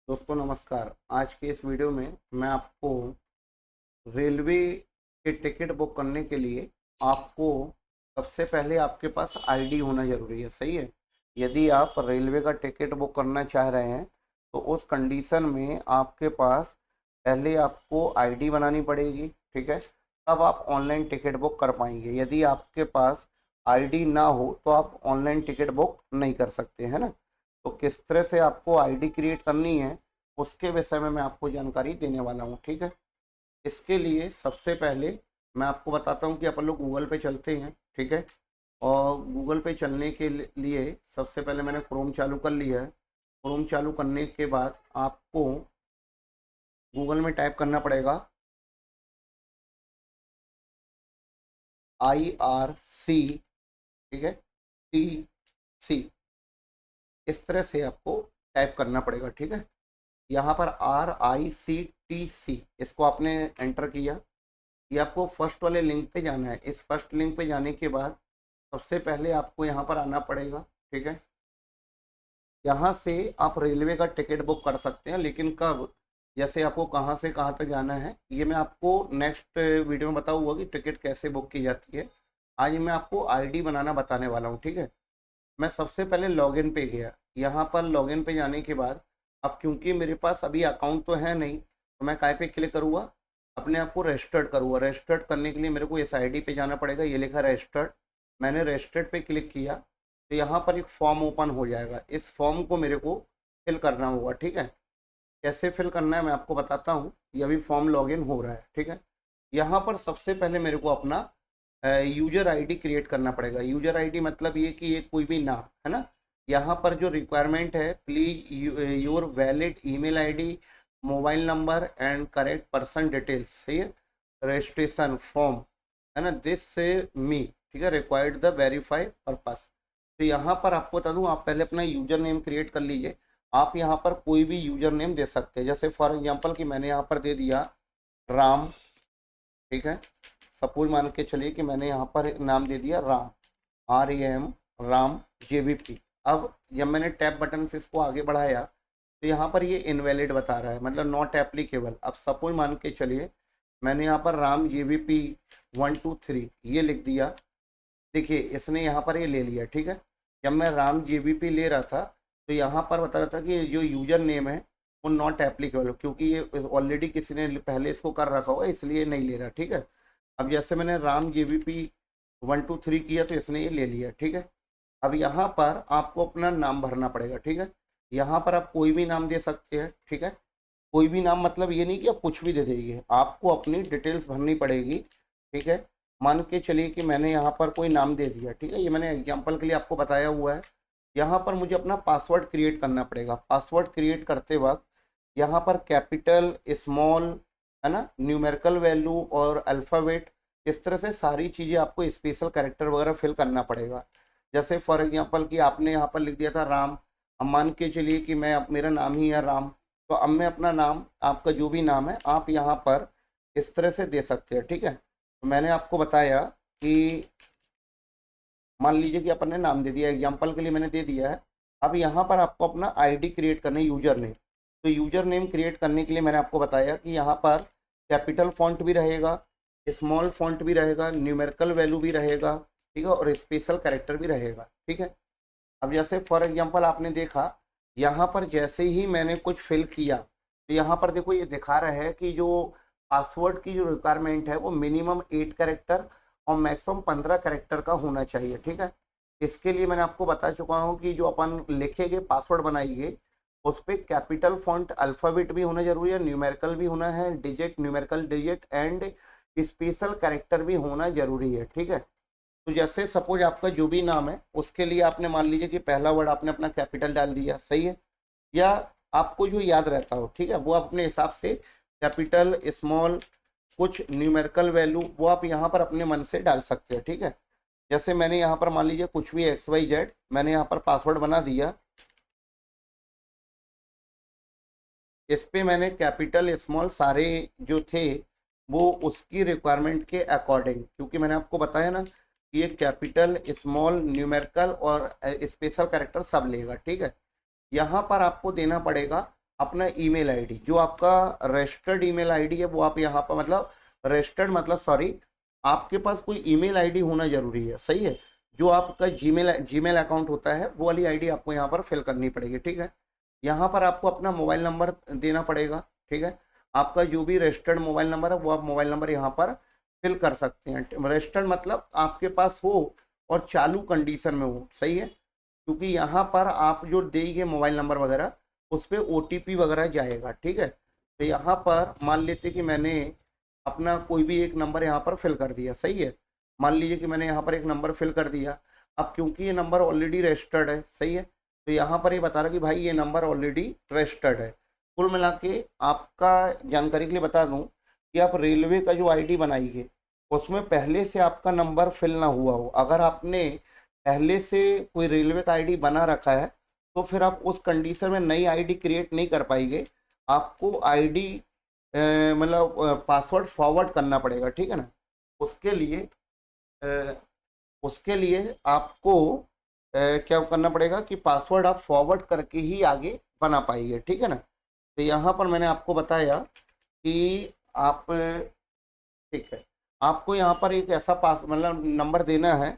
दोस्तों नमस्कार। आज के इस वीडियो में मैं आपको रेलवे के टिकट बुक करने के लिए आपको सबसे पहले आपके पास आईडी होना ज़रूरी है। सही है। यदि आप रेलवे का टिकट बुक करना चाह रहे हैं तो उस कंडीशन में आपके पास पहले आपको आईडी बनानी पड़ेगी। ठीक है। तब आप ऑनलाइन टिकट बुक कर पाएंगे। यदि आपके पास आईडी ना हो तो आप ऑनलाइन टिकट बुक नहीं कर सकते, है ना। तो किस तरह से आपको आईडी क्रिएट करनी है उसके विषय में मैं आपको जानकारी देने वाला हूँ। ठीक है। इसके लिए सबसे पहले मैं आपको बताता हूँ कि अपन लोग गूगल पे चलते हैं। ठीक है। और गूगल पे चलने के लिए सबसे पहले मैंने क्रोम चालू कर लिया है। क्रोम चालू करने के बाद आपको गूगल में टाइप करना पड़ेगा IRC। ठीक है। TC इस तरह से आपको टाइप करना पड़ेगा। ठीक है। यहाँ पर RICTC इसको आपने एंटर किया। ये आपको फर्स्ट वाले लिंक पे जाना है। इस फर्स्ट लिंक पे जाने के बाद सबसे पहले आपको यहाँ पर आना पड़ेगा। ठीक है। यहाँ से आप रेलवे का टिकट बुक कर सकते हैं, लेकिन कब, जैसे आपको कहाँ से कहाँ तक जाना है ये मैं आपको नेक्स्ट वीडियो में बताऊंगा कि टिकट कैसे बुक की जाती है। आज मैं आपको आईडी बनाना बताने वाला हूँ। ठीक है। मैं सबसे पहले लॉगिन पे गया। यहाँ पर लॉगिन पे जाने के बाद अब क्योंकि मेरे पास अभी अकाउंट तो है नहीं तो मैं काय पे क्लिक करूँगा, अपने आप को रजिस्टर्ड करूँगा। रजिस्टर्ड करने के लिए मेरे को इस आईडी पे जाना पड़ेगा। ये लिखा रजिस्टर्ड, मैंने रजिस्टर्ड पे क्लिक किया तो यहाँ पर एक फॉर्म ओपन हो जाएगा। इस फॉर्म को मेरे को फिल करना होगा। ठीक है। कैसे फिल करना है मैं आपको बताता हूँ। ये अभी फॉर्म लॉगिन हो रहा है। ठीक है। यहाँ पर सबसे पहले मेरे को अपना यूजर आईडी क्रिएट करना पड़ेगा। यूजर आईडी मतलब ये कि ये कोई भी नाम है ना। यहाँ पर जो रिक्वायरमेंट है, please your valid email ID, mobile number and correct person details. सही है। रजिस्ट्रेशन फॉर्म है ना, दिस से मी। ठीक है। Required the verify purpose. तो यहाँ पर आपको बता दूँ, आप पहले अपना यूजर नेम क्रिएट कर लीजिए। आप यहाँ पर कोई भी यूजर नेम दे सकते हैं। जैसे फॉर एग्जाम्पल कि मैंने यहाँ पर दे दिया राम। ठीक है। सपोज मान के चलिए कि मैंने यहाँ पर नाम दे दिया राम, RAM, राम JVP। अब जब मैंने टैप बटन से इसको आगे बढ़ाया तो यहाँ पर ये इनवैलिड बता रहा है, मतलब नॉट एप्लीकेबल। अब सपोज मान के चलिए मैंने यहाँ पर राम JVP 123 ये लिख दिया। देखिए इसने यहाँ पर ये ले लिया। ठीक है। जब मैं राम JVP ले रहा था तो यहाँ पर बता रहा था कि जो यूजर नेम है वो नॉट एप्लीकेबल, क्योंकि ये ऑलरेडी किसी ने पहले इसको कर रखा होगा इसलिए नहीं ले रहा। ठीक है। अब जैसे मैंने राम JVP 123 किया तो इसने ये ले लिया। ठीक है। अब यहाँ पर आपको अपना नाम भरना पड़ेगा। ठीक है। यहाँ पर आप कोई भी नाम दे सकते हैं। ठीक है। कोई भी नाम मतलब ये नहीं कि आप कुछ भी दे देंगे, आपको अपनी डिटेल्स भरनी पड़ेगी। ठीक है। मान के चलिए कि मैंने यहाँ पर कोई नाम दे दिया। ठीक है। ये मैंने एग्जाम्पल के लिए आपको बताया हुआ है। यहाँ पर मुझे अपना पासवर्ड क्रिएट करना पड़ेगा। पासवर्ड क्रिएट करते वक्त यहाँ पर कैपिटल, स्मॉल, है ना, न्यूमेरिकल वैल्यू और अल्फ़ाबेट, इस तरह से सारी चीज़ें आपको स्पेशल कैरेक्टर वगैरह फिल करना पड़ेगा। जैसे फॉर एग्जांपल कि आपने यहाँ पर लिख दिया था राम। अब मान के चलिए कि मैं, मेरा नाम ही है राम, तो अब मैं अपना नाम, आपका जो भी नाम है आप यहाँ पर इस तरह से दे सकते हैं। ठीक है। तो मैंने आपको बताया कि मान लीजिए कि अपन ने नाम दे दिया, एग्जाम्पल के लिए मैंने दे दिया है। अब यहाँ पर आपको अपना आईडी क्रिएट करना है, यूजर नेम। तो यूजर नेम क्रिएट करने के लिए मैंने आपको बताया कि यहाँ पर कैपिटल फॉन्ट भी रहेगा, स्मॉल फॉन्ट भी रहेगा, न्यूमेरिकल वैल्यू भी रहेगा। ठीक है। और स्पेशल कैरेक्टर भी रहेगा। ठीक है। अब जैसे फॉर एग्जांपल आपने देखा यहाँ पर जैसे ही मैंने कुछ फिल किया तो यहाँ पर देखो ये दिखा रहा है कि जो पासवर्ड की जो रिक्वायरमेंट है वो मिनिमम 8 कैरेक्टर और मैक्सिमम 15 कैरेक्टर का होना चाहिए। ठीक है। इसके लिए मैंने आपको बता चुका हूँ कि जो अपन लिखेंगे, पासवर्ड बनाइए, उस पर कैपिटल फॉन्ट अल्फ़ाबेट भी होना जरूरी है, न्यूमेरिकल भी होना है, digit, numerical digit and special character भी होना जरूरी है। ठीक है। तो जैसे सपोज आपका जो भी नाम है उसके लिए आपने मान लीजिए कि पहला वर्ड आपने अपना कैपिटल डाल दिया। सही है। या आपको जो याद रहता हो, ठीक है, वो अपने हिसाब से कैपिटल, स्मॉल, कुछ न्यूमेरिकल वैल्यू वो आप यहाँ पर अपने मन से डाल सकते हैं। ठीक है। जैसे मैंने यहाँ पर मान लीजिए कुछ भी XYZ मैंने यहाँ पर पासवर्ड बना दिया। इस पे मैंने कैपिटल, स्मॉल सारे जो थे वो उसकी रिक्वायरमेंट के अकॉर्डिंग, क्योंकि मैंने आपको बताया ना कि ये कैपिटल, स्मॉल, न्यूमेरिकल और स्पेशल कैरेक्टर सब लेगा। ठीक है। यहाँ पर आपको देना पड़ेगा अपना ईमेल आईडी, जो आपका रजिस्टर्ड ईमेल आईडी है वो आप यहाँ पर, मतलब रजिस्टर्ड मतलब सॉरी, आपके पास कोई ईमेल आईडी होना जरूरी है, सही है। जो आपका जीमेल जीमेल अकाउंट होता है वो वाली आईडी आपको यहाँ पर फिल करनी पड़ेगी, ठीक है। यहाँ पर आपको अपना मोबाइल नंबर देना पड़ेगा, ठीक है। आपका जो भी रजिस्टर्ड मोबाइल नंबर है वो आप मोबाइल नंबर यहाँ पर फिल कर सकते हैं। रजिस्टर्ड मतलब आपके पास हो और चालू कंडीशन में हो, सही है। क्योंकि यहाँ पर आप जो देंगे मोबाइल नंबर वगैरह, उस पर OTP वगैरह जाएगा, ठीक है। तो यहाँ पर मान लेते कि मैंने अपना कोई भी एक नंबर यहाँ पर फिल कर दिया, सही है। मान लीजिए कि मैंने यहाँ पर एक नंबर फिल कर दिया। अब क्योंकि ये नंबर ऑलरेडी रजिस्टर्ड है, सही है, तो यहाँ पर ये बता रहा कि भाई ये नंबर ऑलरेडी रजिस्टर्ड है। कुल मिला के आपका जानकारी के लिए बता दूँ कि आप रेलवे का जो ID बनाइए उसमें पहले से आपका नंबर फिल ना हुआ हो। अगर आपने पहले से कोई रेलवे का ID बना रखा है तो फिर आप उस कंडीशन में नई ID क्रिएट नहीं कर पाएंगे। आपको ID मतलब पासवर्ड फॉरवर्ड करना पड़ेगा, ठीक है ना। उसके लिए अ, उसके लिए आपको क्या करना पड़ेगा कि पासवर्ड आप फॉरवर्ड करके ही आगे बना पाएंगे, ठीक है ना। तो यहाँ पर मैंने आपको बताया कि आप, ठीक है, आपको यहाँ पर एक ऐसा पास मतलब नंबर देना है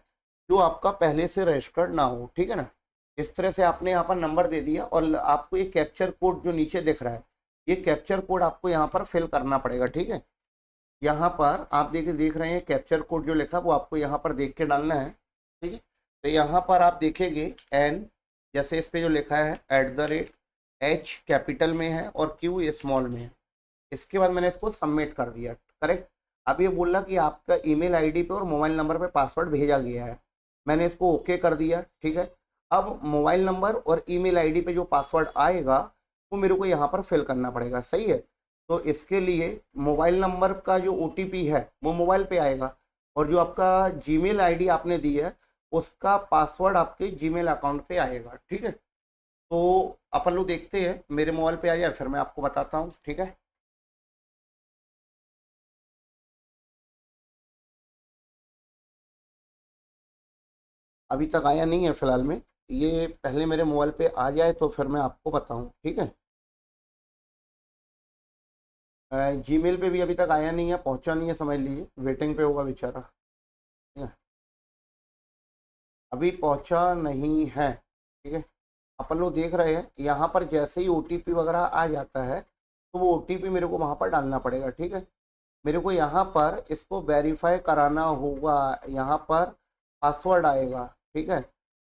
जो आपका पहले से रजिस्टर्ड ना हो, ठीक है ना। इस तरह से आपने यहाँ पर नंबर दे दिया और आपको ये कैप्चर कोड जो नीचे दिख रहा है, ये कैप्चर कोड आपको यहाँ पर फिल करना पड़ेगा, ठीक है। यहाँ पर आप देख रहे हैं कैप्चर कोड जो लिखा वो आपको यहाँ पर देख के डालना है, ठीक है। तो यहाँ पर आप देखेंगे एन, जैसे इस पे जो लिखा है @H कैपिटल में है और Q स्मॉल में है। इसके बाद मैंने इसको सबमिट कर दिया, करेक्ट। अब ये बोला कि आपका ईमेल आईडी पे और मोबाइल नंबर पे पासवर्ड भेजा गया है। मैंने इसको ओके कर दिया, ठीक है। अब मोबाइल नंबर और ईमेल आईडी पे जो पासवर्ड आएगा वो मेरे को यहाँ पर फिल करना पड़ेगा, सही है। तो इसके लिए मोबाइल नंबर का जो OTP है वो मोबाइल पे आएगा और जो आपका जीमेल आईडी आपने दी है उसका पासवर्ड आपके जीमेल अकाउंट पे आएगा, ठीक है। तो अपन लोग देखते हैं, मेरे मोबाइल पे आ जाए फिर मैं आपको बताता हूँ, ठीक है। अभी तक आया नहीं है फिलहाल में, ये पहले मेरे मोबाइल पे आ जाए तो फिर मैं आपको बताऊं, ठीक है। जीमेल पे भी अभी तक आया नहीं है, पहुंचा नहीं है, समझ लीजिए वेटिंग पे होगा बेचारा, ठीक है। अभी पहुंचा नहीं है, ठीक है। अपन लोग देख रहे हैं यहाँ पर जैसे ही OTP वगैरह आ जाता है तो वो OTP मेरे को वहाँ पर डालना पड़ेगा, ठीक है। मेरे को यहाँ पर इसको वेरीफाई कराना होगा, यहाँ पर पासवर्ड आएगा, ठीक है।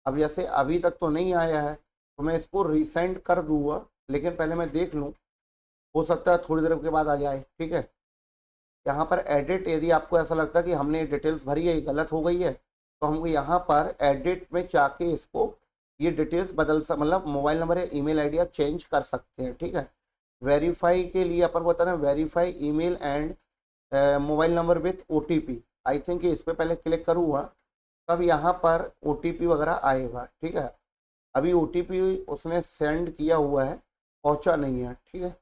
अब जैसे अभी तक तो नहीं आया है तो मैं इसको रीसेंड कर दूंगा, लेकिन पहले मैं देख लूँ, हो सकता है थोड़ी देर के बाद आ जाए, ठीक है। यहाँ पर एडिट, यदि आपको ऐसा लगता है कि हमने ये डिटेल्स भरी है ये गलत हो गई है तो हमको यहाँ पर एडिट में जाके इसको ये डिटेल्स बदल सक, मतलब मोबाइल नंबर या ईमेल आईडी आप चेंज कर सकते हैं, ठीक है। वेरीफाई के लिए अपन बता रहे हैं verify email and mobile number with OTP। I think इस पर पहले क्लिक करूँगा तब यहाँ पर OTP वगैरह आएगा, ठीक है। अभी OTP उसने सेंड किया हुआ है, पहुँचा नहीं है, ठीक है।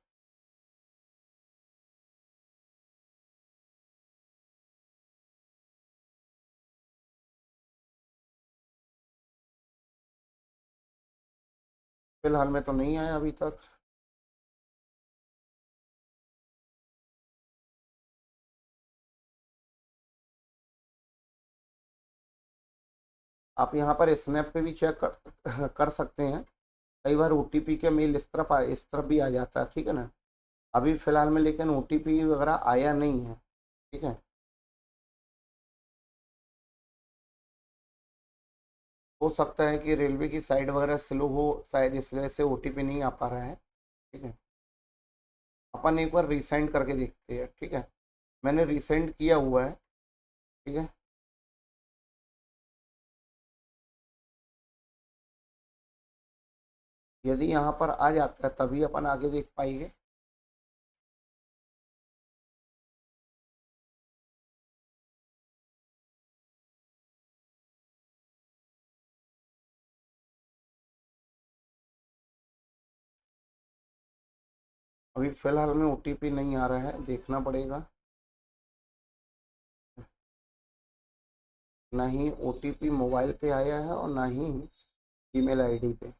फिलहाल में तो नहीं आया अभी तक। आप यहाँ पर स्नैप पे भी चेक कर सकते हैं। कई बार OTP के मेल इस तरफ भी आ जाता है, ठीक है ना। अभी फ़िलहाल में लेकिन OTP वगैरह आया नहीं है, ठीक है। हो सकता है कि रेलवे की साइड वगैरह स्लो हो, शायद इस वजह से OTP नहीं आ पा रहा है, ठीक है। अपन एक बार रीसेंड करके देखते हैं, ठीक है। मैंने रीसेंड किया हुआ है, ठीक है। यदि यहाँ पर आ जाता है तभी अपन आगे देख पाएंगे। अभी फ़िलहाल में OTP नहीं आ रहा है, देखना पड़ेगा। ना ही OTP मोबाइल पे आया है और ना ही ईमेल आईडी पे।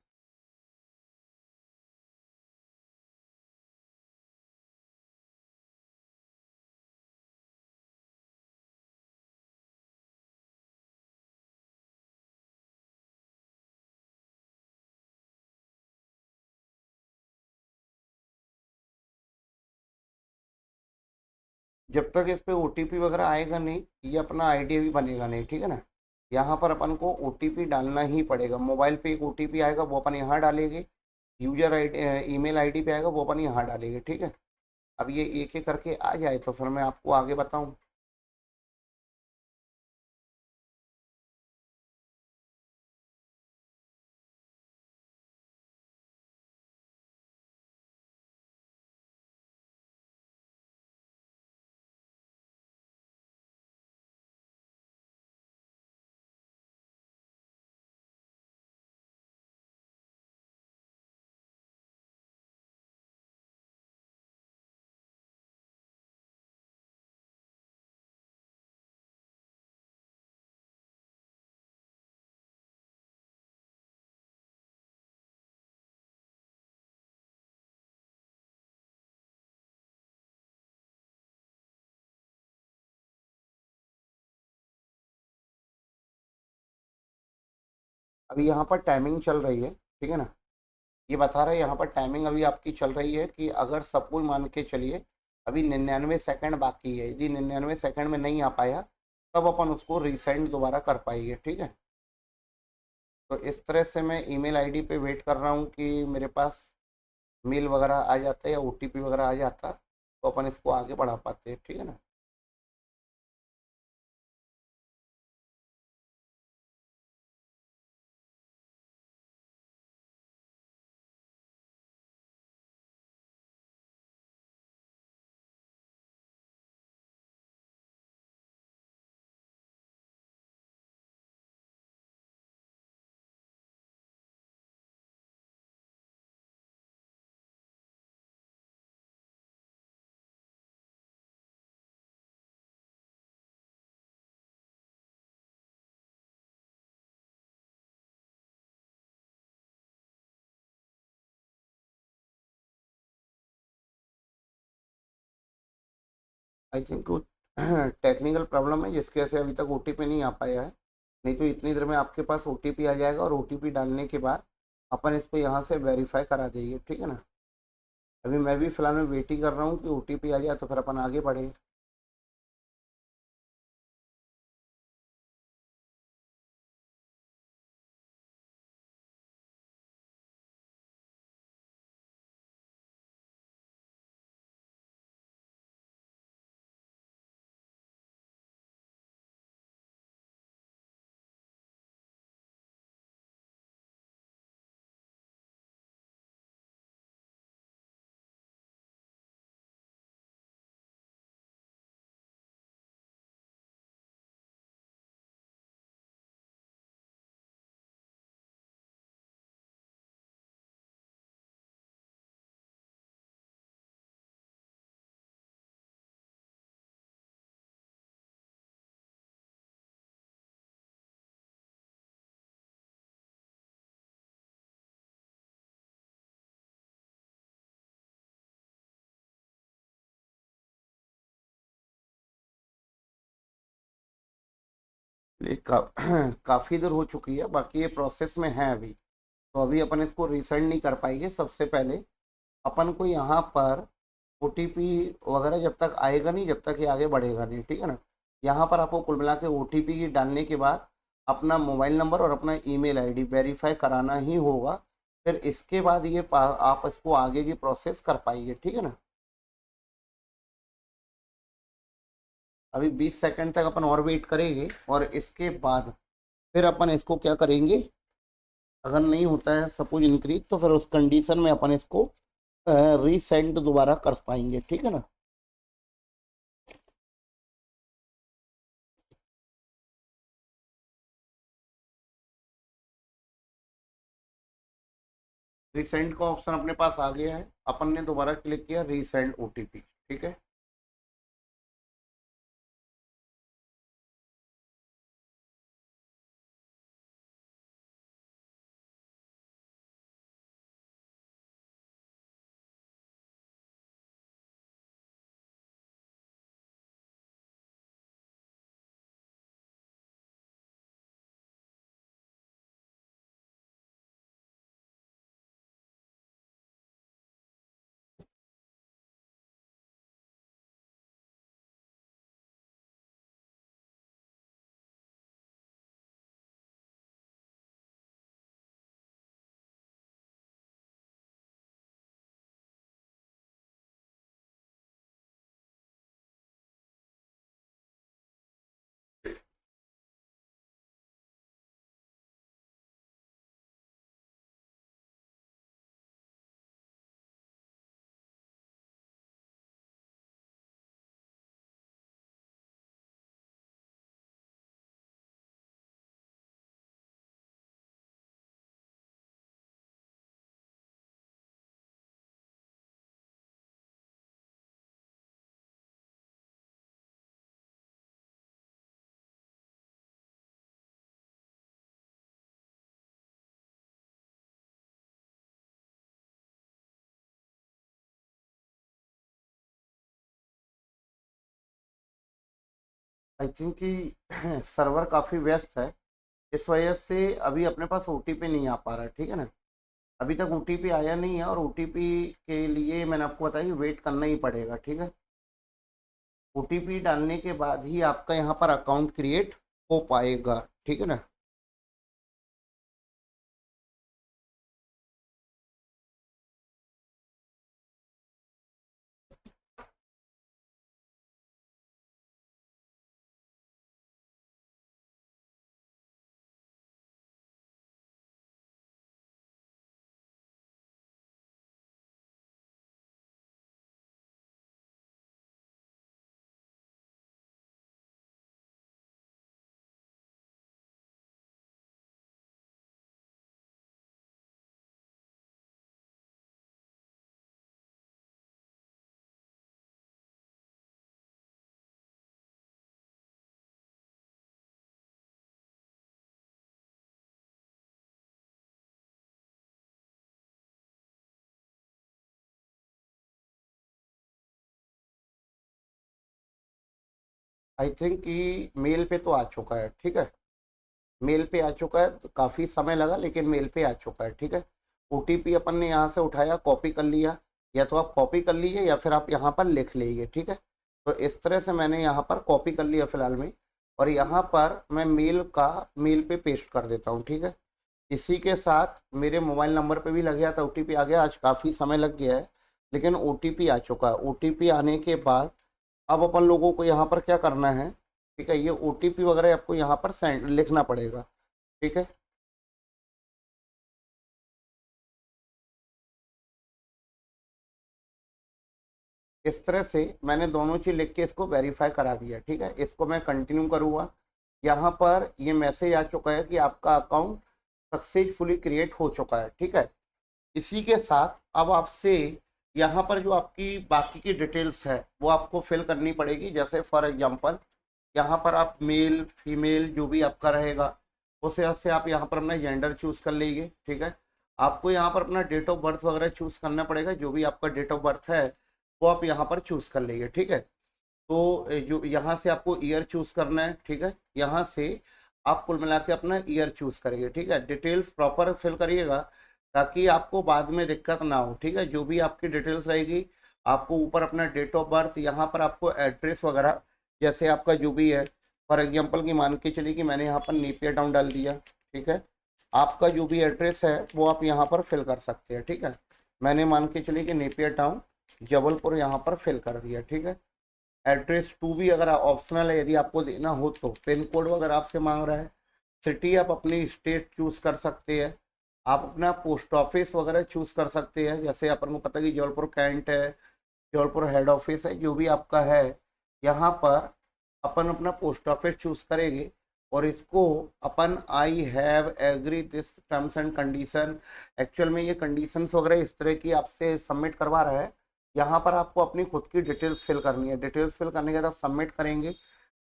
जब तक इस पे ओटीपी वगैरह आएगा नहीं, ये अपना आईडी भी बनेगा नहीं, ठीक है ना। यहाँ पर अपन को ओटीपी डालना ही पड़ेगा। मोबाइल पे एक ओटीपी आएगा, वो अपन यहाँ डालेंगे। यूजर आईडी, ईमेल आईडी पे आएगा, वो अपन यहाँ डालेंगे, ठीक है। अब ये एक एक करके आ जाए तो फिर मैं आपको आगे बताऊँ। अभी यहाँ पर टाइमिंग चल रही है, ठीक है ना। ये बता रहा है यहाँ पर टाइमिंग अभी आपकी चल रही है कि अगर सपोज मान के चलिए अभी 99 सेकंड बाकी है, यदि 99 सेकंड में नहीं आ पाया तब अपन उसको रीसेंड दोबारा कर पाएंगे, ठीक है। तो इस तरह से मैं ईमेल आईडी पे वेट कर रहा हूँ कि मेरे पास मेल वगैरह आ जाता है या ओटीपी वगैरह आ जाता, तो अपन इसको आगे बढ़ा पाते हैं, ठीक है ना। आई थिंक टेक्निकल प्रॉब्लम है जिसकी वजह से अभी तक ओटीपी नहीं आ पाया है। नहीं तो इतनी देर में आपके पास ओटीपी आ जाएगा और ओटीपी डालने के बाद अपन इसको यहाँ से वेरीफाई करा देंगे, ठीक है ना। अभी मैं भी फिलहाल में वेट ही कर रहा हूँ कि ओटीपी आ जाए तो फिर अपन आगे बढ़े। ये काफ़ी देर हो चुकी है, बाकी ये प्रोसेस में है अभी। तो अभी अपन इसको रिसेंड नहीं कर पाएंगे। सबसे पहले अपन को यहाँ पर ओटीपी वगैरह जब तक आएगा नहीं, जब तक ये आगे बढ़ेगा नहीं, ठीक है ना। यहाँ पर आपको कुल मिला के ओटीपी डालने के बाद अपना मोबाइल नंबर और अपना ईमेल आईडी वेरीफाई कराना ही होगा। फिर इसके बाद ये आप इसको आगे की प्रोसेस कर पाएंगे, ठीक है ना। अभी 20 सेकंड तक अपन और वेट करेंगे और इसके बाद फिर अपन इसको क्या करेंगे। अगर नहीं होता है सपोज इंक्रीज, तो फिर उस कंडीशन में अपन इसको रीसेंड दोबारा कर पाएंगे, ठीक है ना। रीसेंड का ऑप्शन अपने पास आ गया है, अपन ने दोबारा क्लिक किया रीसेंड ओटीपी, ठीक है। आई थिंक कि सर्वर काफ़ी व्यस्त है, इस वजह से अभी अपने पास ओटीपी नहीं आ पा रहा है, ठीक है ना। अभी तक ओटीपी आया नहीं है, और ओटीपी के लिए मैंने आपको बताया कि वेट करना ही पड़ेगा, ठीक है। ओटीपी डालने के बाद ही आपका यहाँ पर अकाउंट क्रिएट हो पाएगा, ठीक है ना। आई थिंक कि मेल पे तो आ चुका है, ठीक है। मेल पे आ चुका है, तो काफ़ी समय लगा लेकिन मेल पे आ चुका है, ठीक है। ओटीपी अपन ने यहाँ से उठाया, कॉपी कर लिया, या तो आप कॉपी कर लीजिए या फिर आप यहाँ पर लिख लीजिए, ठीक है। तो इस तरह से मैंने यहाँ पर कॉपी कर लिया फिलहाल में, और यहाँ पर मैं मेल पे पेस्ट कर देता हूँ, ठीक है। इसी के साथ मेरे मोबाइल नंबर पे भी लग गया था, ओटीपी आ गया। आज काफ़ी समय लग गया है, लेकिन ओटीपी आ चुका है। ओटीपी आने के बाद अब अपन लोगों को यहाँ पर क्या करना है, ठीक है, ये ओटीपी वगैरह आपको यहाँ पर सेंड लिखना पड़ेगा, ठीक है। इस तरह से मैंने दोनों चीज़ लिख के इसको वेरीफाई करा दिया, ठीक है। इसको मैं कंटिन्यू करूँगा। यहाँ पर ये मैसेज आ चुका है कि आपका अकाउंट सक्सेसफुली क्रिएट हो चुका है, ठीक है। इसी के साथ अब आपसे यहाँ पर जो आपकी बाकी की डिटेल्स है वो आपको फिल करनी पड़ेगी। जैसे फॉर एग्जांपल यहाँ पर आप मेल फीमेल जो भी आपका रहेगा, उस हिसाब से आप यहाँ पर अपना जेंडर चूज़ कर लीजिए, ठीक है। आपको यहाँ पर अपना डेट ऑफ बर्थ वगैरह चूज़ करना पड़ेगा। जो भी आपका डेट ऑफ बर्थ है वो आप यहाँ पर चूज़ कर लीजिए, ठीक है। तो जो यहाँ से आपको ईयर चूज़ करना है, ठीक है। यहाँ से आप कुल मिला के अपना ईयर चूज़ करिए, ठीक है। डिटेल्स प्रॉपर फिल करिएगा ताकि आपको बाद में दिक्कत ना हो, ठीक है। जो भी आपकी डिटेल्स रहेगी, आपको ऊपर अपना डेट ऑफ बर्थ, यहाँ पर आपको एड्रेस वगैरह जैसे आपका जो भी है, फॉर एग्जांपल की मान के चलिए कि मैंने यहाँ पर नेपियर टाउन डाल दिया, ठीक है। आपका जो भी एड्रेस है वो आप यहाँ पर फिल कर सकते हैं, ठीक है। मैंने मान के चलिए कि नेपियर टाउन जबलपुर यहाँ पर फिल कर दिया, ठीक है। एड्रेस टू भी अगर ऑप्शनल है, यदि आपको देना हो तो पिन कोड वगैरह आपसे मांग रहा है। सिटी आप अपनी स्टेट चूज़ कर सकते हैं। आप अपना पोस्ट ऑफिस वगैरह चूज़ कर सकते हैं। जैसे अपन को पता है कि जबलपुर कैंट है, जबलपुर हेड ऑफिस है, जो भी आपका है, यहाँ पर अपन अपना पोस्ट ऑफिस चूज़ करेंगे, और इसको अपन I have agree this terms and condition, actual में ये कंडीशंस वगैरह इस तरह की आपसे सबमिट करवा रहा है। यहाँ पर आपको अपनी खुद की डिटेल्स फिल करनी है। डिटेल्स फिल करने के बाद आप सबमिट करेंगे।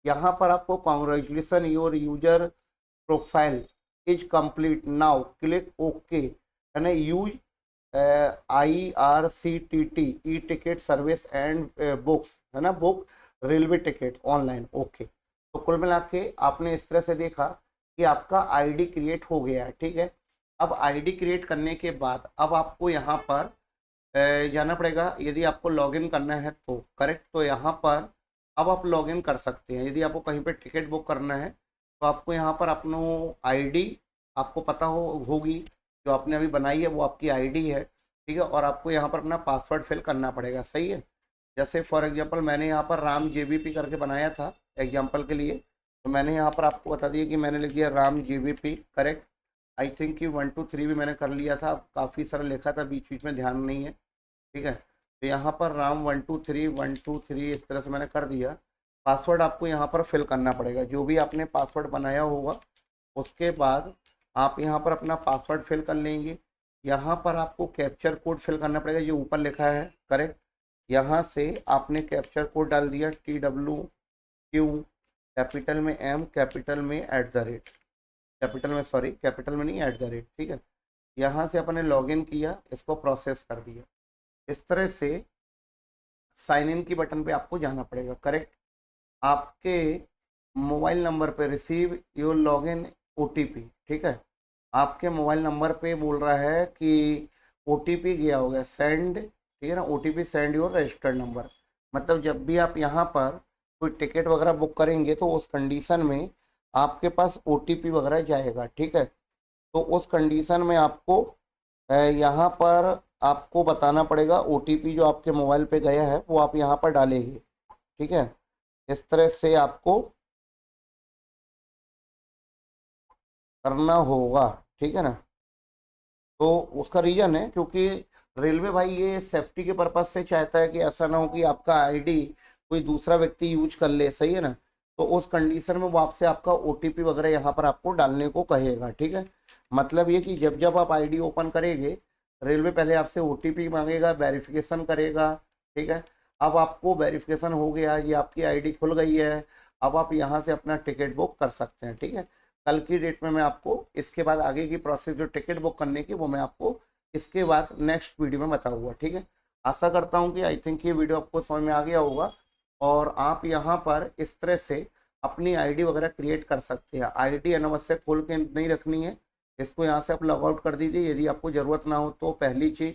यहाँ पर आपको congratulation your user profile is complete now click okay, है ना। Use IRCTT e ticket service and books, है ना, book railway ticket online, okay. तो कुल मिला के आपने इस तरह से देखा कि आपका आईडी क्रिएट हो गया है, ठीक है। अब आईडी क्रिएट करने के बाद अब आपको यहाँ पर जाना पड़ेगा। यदि आपको लॉगिन करना है तो करेक्ट, तो यहाँ पर अब आप लॉगिन कर सकते हैं। यदि आपको कहीं पे टिकट बुक करना है तो आपको यहाँ पर अपना आईडी आपको पता होगी, जो आपने अभी बनाई है वो आपकी आईडी है, ठीक है। और आपको यहाँ पर अपना पासवर्ड फिल करना पड़ेगा, सही है। जैसे फॉर एग्जांपल मैंने यहाँ पर राम JVP करके बनाया था एग्जांपल के लिए, तो मैंने यहाँ पर आपको बता दिया कि मैंने लिख दिया Ram JVP, correct. I think कि 1 2 3 भी मैंने कर लिया था, काफ़ी सारा लिखा था, बीच बीच में ध्यान नहीं है, ठीक है। तो यहाँ पर राम 1 2 3 इस तरह से मैंने कर दिया। पासवर्ड आपको यहाँ पर फिल करना पड़ेगा, जो भी आपने पासवर्ड बनाया होगा। उसके बाद आप यहाँ पर अपना पासवर्ड फिल कर लेंगे। यहाँ पर आपको कैप्चर कोड फिल करना पड़ेगा, जो ऊपर लिखा है, करेक्ट। यहाँ से आपने कैप्चर कोड डाल दिया TWQ, कैपिटल में M, कैपिटल में @ कैपिटल में, सॉरी कैपिटल में नहीं, @, ठीक है। यहाँ से अपने लॉगिन किया, इसको प्रोसेस कर दिया। इस तरह से साइन इन की बटन पे आपको जाना पड़ेगा, करेक्ट। आपके मोबाइल नंबर पे रिसीव योर लॉगिन ओटीपी, ठीक है। आपके मोबाइल नंबर पे बोल रहा है कि ओटीपी गया होगा सेंड, ठीक है ना, OTP send your registered number. मतलब जब भी आप यहाँ पर कोई टिकट वगैरह बुक करेंगे तो उस कंडीशन में आपके पास ओटीपी वगैरह जाएगा, ठीक है। तो उस कंडीशन में आपको यहाँ पर आपको बताना पड़ेगा ओटीपी जो आपके मोबाइल पे गया है वो आप यहाँ पर डालेंगे, ठीक है। इस तरह से आपको करना होगा, ठीक है ना। तो उसका रीजन है क्योंकि रेलवे भाई ये सेफ्टी के पर्पज से चाहता है कि ऐसा ना हो कि आपका आईडी कोई दूसरा व्यक्ति यूज कर ले, सही है ना। तो उस कंडीशन में वो आपसे आपका ओटीपी वगैरह यहाँ पर आपको डालने को कहेगा, ठीक है। मतलब ये कि जब जब आप आईडी ओपन करेंगे रेलवे पहले आपसे ओटीपी मांगेगा, वेरिफिकेशन करेगा, ठीक है। अब आपको वेरिफिकेशन हो गया, ये आपकी आईडी खुल गई है, अब आप यहाँ से अपना टिकट बुक कर सकते हैं, ठीक है। कल की डेट में मैं आपको इसके बाद आगे की प्रोसेस जो टिकट बुक करने की वो मैं आपको इसके बाद नेक्स्ट वीडियो में बताऊंगा, ठीक है। आशा करता हूँ कि आई थिंक ये वीडियो आपको समझ में आ गया होगा और आप यहाँ पर इस तरह से अपनी आईडी वगैरह क्रिएट कर सकते हैं। आईडी अनावश्यक खोल के नहीं रखनी है, इसको यहाँ से आप लॉग आउट कर दीजिए यदि आपको ज़रूरत ना हो तो, पहली चीज़।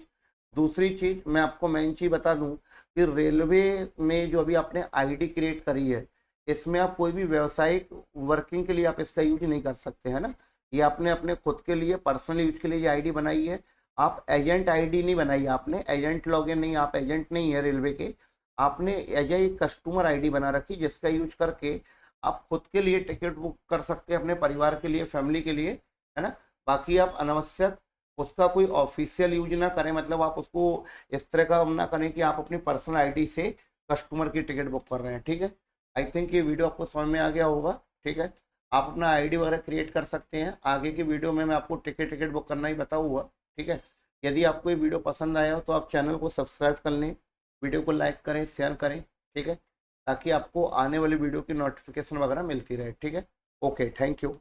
दूसरी चीज़ मैं आपको मेन चीज़ बता दूँ कि रेलवे में जो अभी आपने आईडी क्रिएट करी है इसमें आप कोई भी व्यावसायिक वर्किंग के लिए आप इसका यूज नहीं कर सकते हैं ना। ये आपने अपने खुद के लिए पर्सनल यूज के लिए ये आईडी बनाई है। आप एजेंट आईडी नहीं बनाई, आपने एजेंट लॉगिन नहीं, आप एजेंट नहीं है रेलवे के, आपने एज ए कस्टमर आईडी बना रखी जिसका यूज करके आप खुद के लिए टिकट बुक कर सकते हैं, अपने परिवार के लिए, फैमिली के लिए, है ना। बाकी आप अनावश्यक उसका कोई ऑफिशियल यूज ना करें, मतलब आप उसको इस तरह का ना करें कि आप अपनी पर्सनल आईडी से कस्टमर की टिकट बुक कर रहे हैं, ठीक है। आई थिंक ये वीडियो आपको समझ में आ गया होगा, ठीक है। आप अपना आईडी वगैरह क्रिएट कर सकते हैं। आगे की वीडियो में मैं आपको टिकट बुक करना ही बताऊंगा, ठीक है। यदि आपको ये वीडियो पसंद आया हो तो आप चैनल को सब्सक्राइब कर लें, वीडियो को लाइक करें, शेयर करें, ठीक है, ताकि आपको आने वाली वीडियो की नोटिफिकेशन वगैरह मिलती रहे, ठीक है। Okay, thank you.